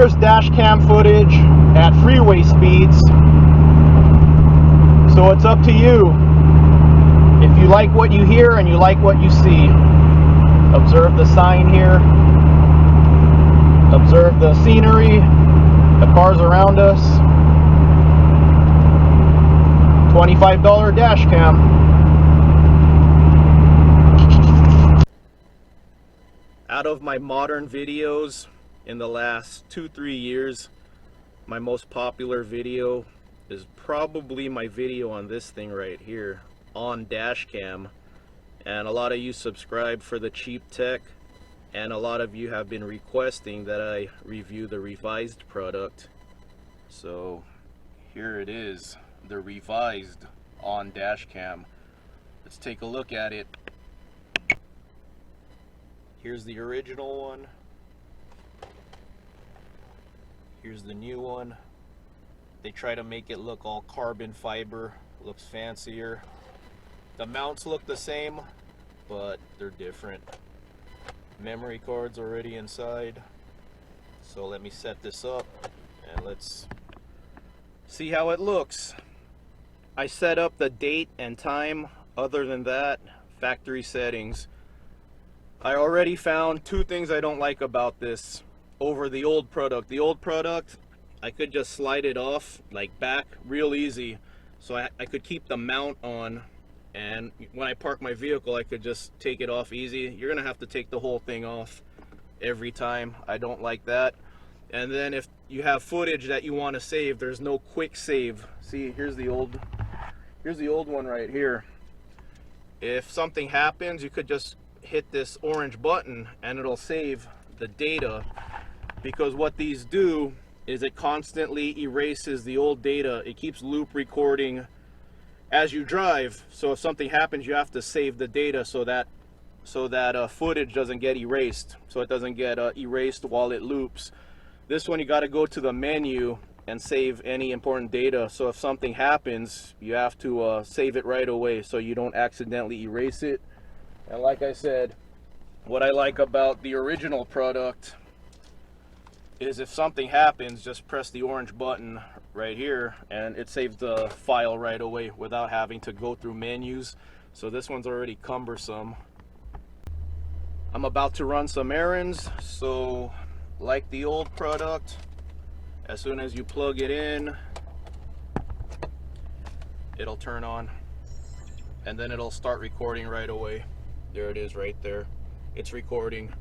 here's dash cam footage at freeway speeds. So it's up to you. If you like what you hear and you like what you see, observe the sign here. Observe the scenery, the cars around us. $25 dash cam. Out of my modern videos in the last 2-3 years, my most popular video is probably my video on this thing right here, on dash cam. And a lot of you subscribe for the cheap tech, and a lot of you have been requesting that I review the revised product. So here it is, the revised on dash cam. Let's take a look at it. Here's the original one. Here's the new one. They try to make it look all carbon fiber, looks fancier. The mounts look the same, but they're different. Memory card's already inside. So let me set this up and let's see how it looks. I set up the date and time. Other than that, factory settings. I already found 2 things I don't like about this over the old product. The old product, I could just slide it off like back real easy. So I could keep the mount on, and when I park my vehicle I could just take it off easy. You're gonna have to take the whole thing off every time. I don't like that. And then if you have footage that you want to save, there's no quick save. See, here's the old one right here. If something happens, you could just hit this orange button and it'll save the data, because what these do is it constantly erases the old data. It keeps loop recording as you drive, so if something happens you have to save the data so that footage doesn't get erased, so it doesn't get erased while it loops. This one you got to go to the menu and save any important data, so if something happens you have to save it right away so you don't accidentally erase it. And like I said, what I like about the original product is if something happens, just press the orange button right here and it saves the file right away without having to go through menus. So this one's already cumbersome. I'm about to run some errands, so like the old product, as soon as you plug it in, it'll turn on and then it'll start recording right away. There it is right there. It's recording.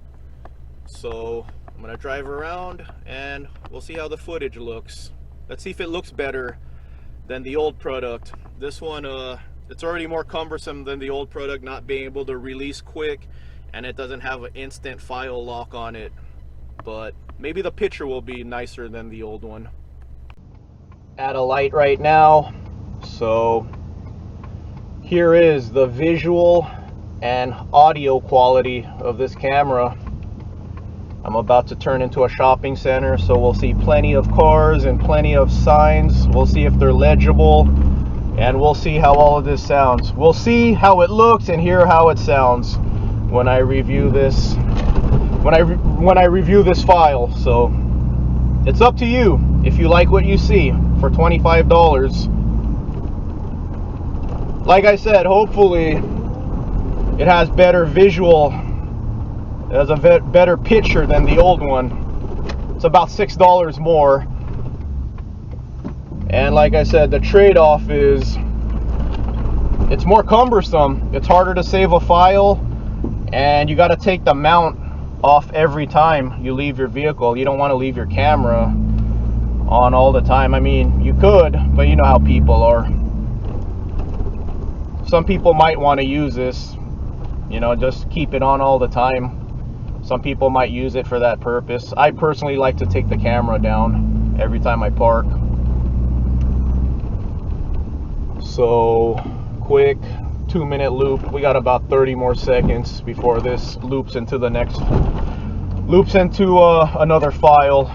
So I'm gonna drive around and we'll see how the footage looks. Let's see if it looks better than the old product. This one, it's already more cumbersome than the old product, not being able to release quick, and it doesn't have an instant file lock on it. But maybe the picture will be nicer than the old one. At a light right now. So here is the visual and audio quality of this camera. I'm about to turn into a shopping center, so we'll see plenty of cars and plenty of signs. We'll see if they're legible, and we'll see how all of this sounds. We'll see how it looks and hear how it sounds when I review this when I review this file. So it's up to you if you like what you see for $25. Like I said, hopefully it has better visual. It has a better picture than the old one. It's about $6 more. And like I said, the trade-off is it's more cumbersome. It's harder to save a file, and you got to take the mount off every time you leave your vehicle. You don't want to leave your camera on all the time. I mean, you could, but you know how people are. Some people might want to use this, you know, just keep it on all the time. Some people might use it for that purpose. I personally like to take the camera down every time I park. So, quick 2-minute loop. We got about 30 more seconds before this loops into another file.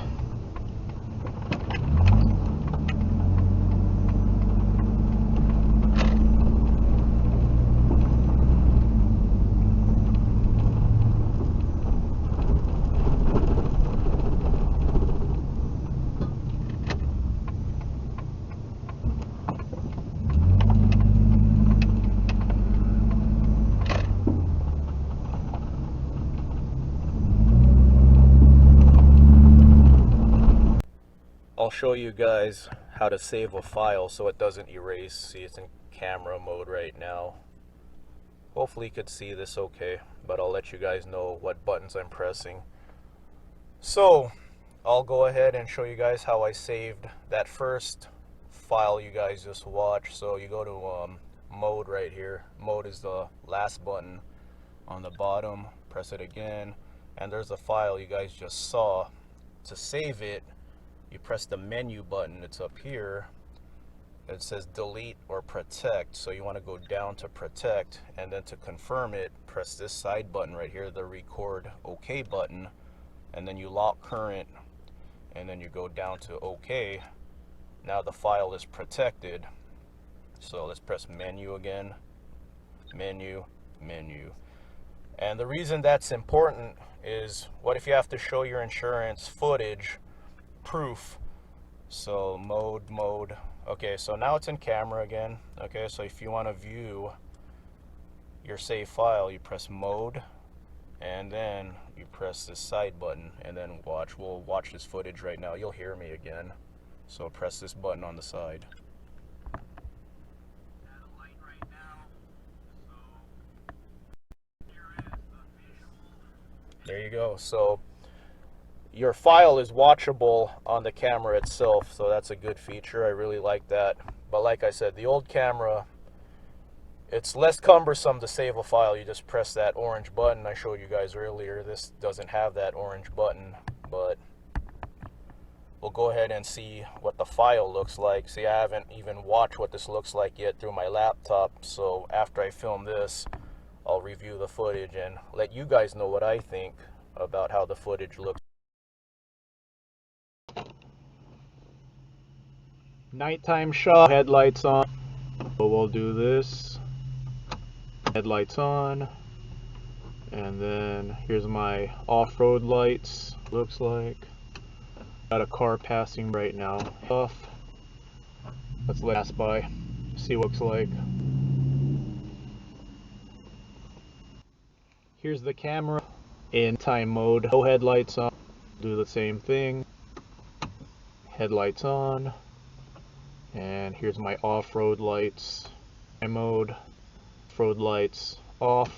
I'll show you guys how to save a file so it doesn't erase. See, it's in camera mode right now. Hopefully you could see this okay, but I'll let you guys know what buttons I'm pressing. So I'll go ahead and show you guys how I saved that first file you guys just watched. So you go to mode right here. Mode is the last button on the bottom. Press it again, and there's a file you guys just saw. To save it, you press the menu button. It's up here. It says delete or protect, so you want to go down to protect, and then to confirm it, press this side button right here, the record OK button, and then you lock current, and then you go down to OK. Now the file is protected. So let's press menu again, menu, menu. And the reason that's important is, what if you have to show your insurance footage proof? So mode. Okay, so now it's in camera again. Okay, so if you want to view your save file, you press mode, and then you press this side button, and then watch. We'll watch this footage right now. You'll hear me again. So press this button on the side. There you go. So your file is watchable on the camera itself, so that's a good feature. I really like that. But like I said, the old camera, it's less cumbersome to save a file. You just press that orange button I showed you guys earlier. This doesn't have that orange button, but we'll go ahead and see what the file looks like. See, I haven't even watched what this looks like yet through my laptop, so after I film this, I'll review the footage and let you guys know what I think about how the footage looks. Nighttime shot, headlights on. So we'll do this. Headlights on. And then here's my off-road lights. Looks like. Got a car passing right now. Off. Let's let it pass by. See what it looks like. Here's the camera in time mode. No headlights on. Do the same thing. Headlights on. And here's my off-road lights. My mode. Off-road lights off.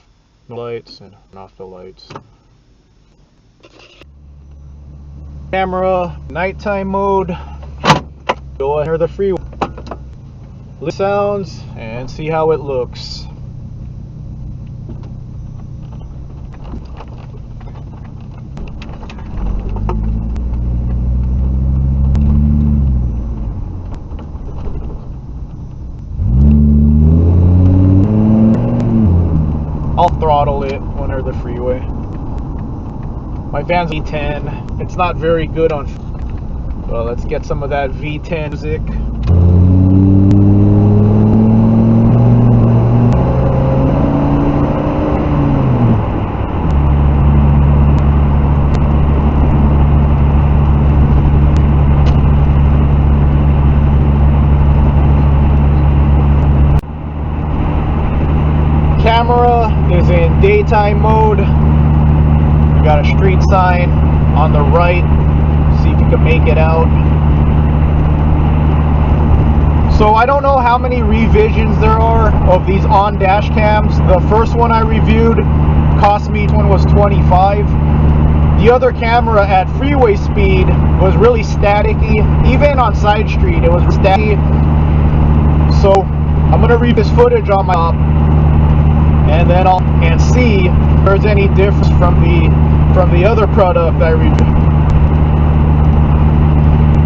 No lights, and off the lights. Camera, nighttime mode. Go under the freeway. Listen sounds and see how it looks. I'll throttle it under the freeway. My van's V10. It's not very good on. Well, let's get some of that V10 music. Camera is in daytime mode. We got a street sign on the right. See if you can make it out. So I don't know how many revisions there are of these on dash cams. The first one I reviewed cost me, one was $25. The other camera at freeway speed was really staticky. Even on side street it was staticky. So I'm gonna read this footage on my top, and then I'll see if there's any difference from the other product I reviewed.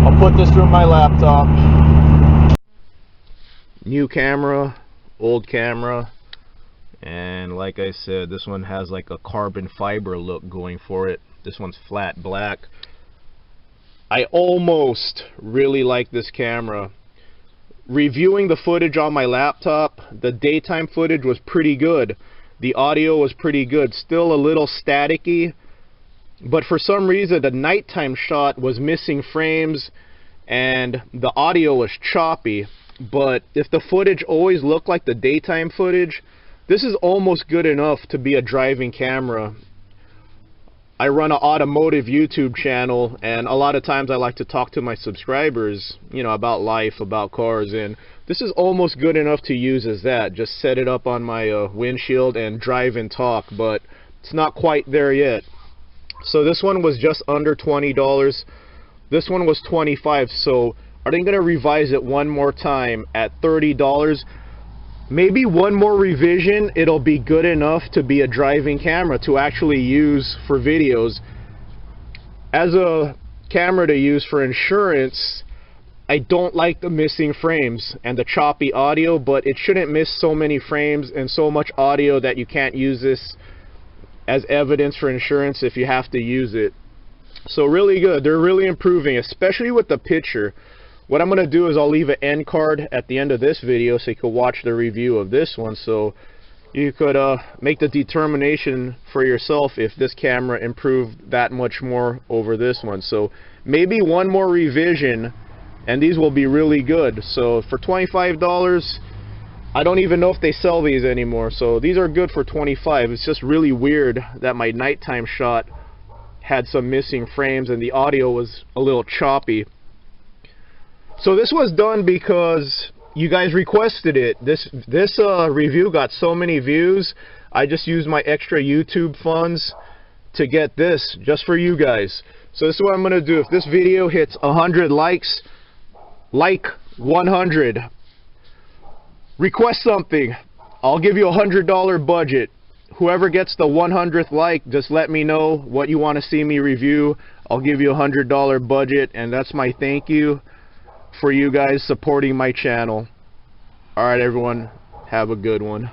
I'll put this through my laptop. New camera, old camera, and like I said, this one has like a carbon fiber look going for it. This one's flat black. I almost really like this camera. Reviewing the footage on my laptop, the daytime footage was pretty good. The audio was pretty good. Still a little staticky, but for some reason the nighttime shot was missing frames and the audio was choppy. But if the footage always looked like the daytime footage, this is almost good enough to be a driving camera. I run an automotive YouTube channel, and a lot of times I like to talk to my subscribers, you know, about life, about cars, and this is almost good enough to use as that. Just set it up on my windshield and drive and talk, but it's not quite there yet. So this one was just under $20. This one was $25. So are they going to revise it one more time at $30? Maybe one more revision, it'll be good enough to be a driving camera to actually use for videos. As a camera to use for insurance, I don't like the missing frames and the choppy audio, but it shouldn't miss so many frames and so much audio that you can't use this as evidence for insurance if you have to use it. So really good. They're really improving, especially with the picture. What I'm going to do is I'll leave an end card at the end of this video so you can watch the review of this one, so you could make the determination for yourself if this camera improved that much more over this one. So maybe one more revision and these will be really good. So for $25, I don't even know if they sell these anymore, so these are good for $25. It's just really weird that my nighttime shot had some missing frames and the audio was a little choppy. So this was done because you guys requested it. This review got so many views. I just used my extra YouTube funds to get this just for you guys. So this is what I'm going to do. If this video hits 100 likes, like 100, request something. I'll give you $100 budget. Whoever gets the 100th like, just let me know what you want to see me review. I'll give you $100 budget, and that's my thank you for you guys supporting my channel. Alright everyone, have a good one.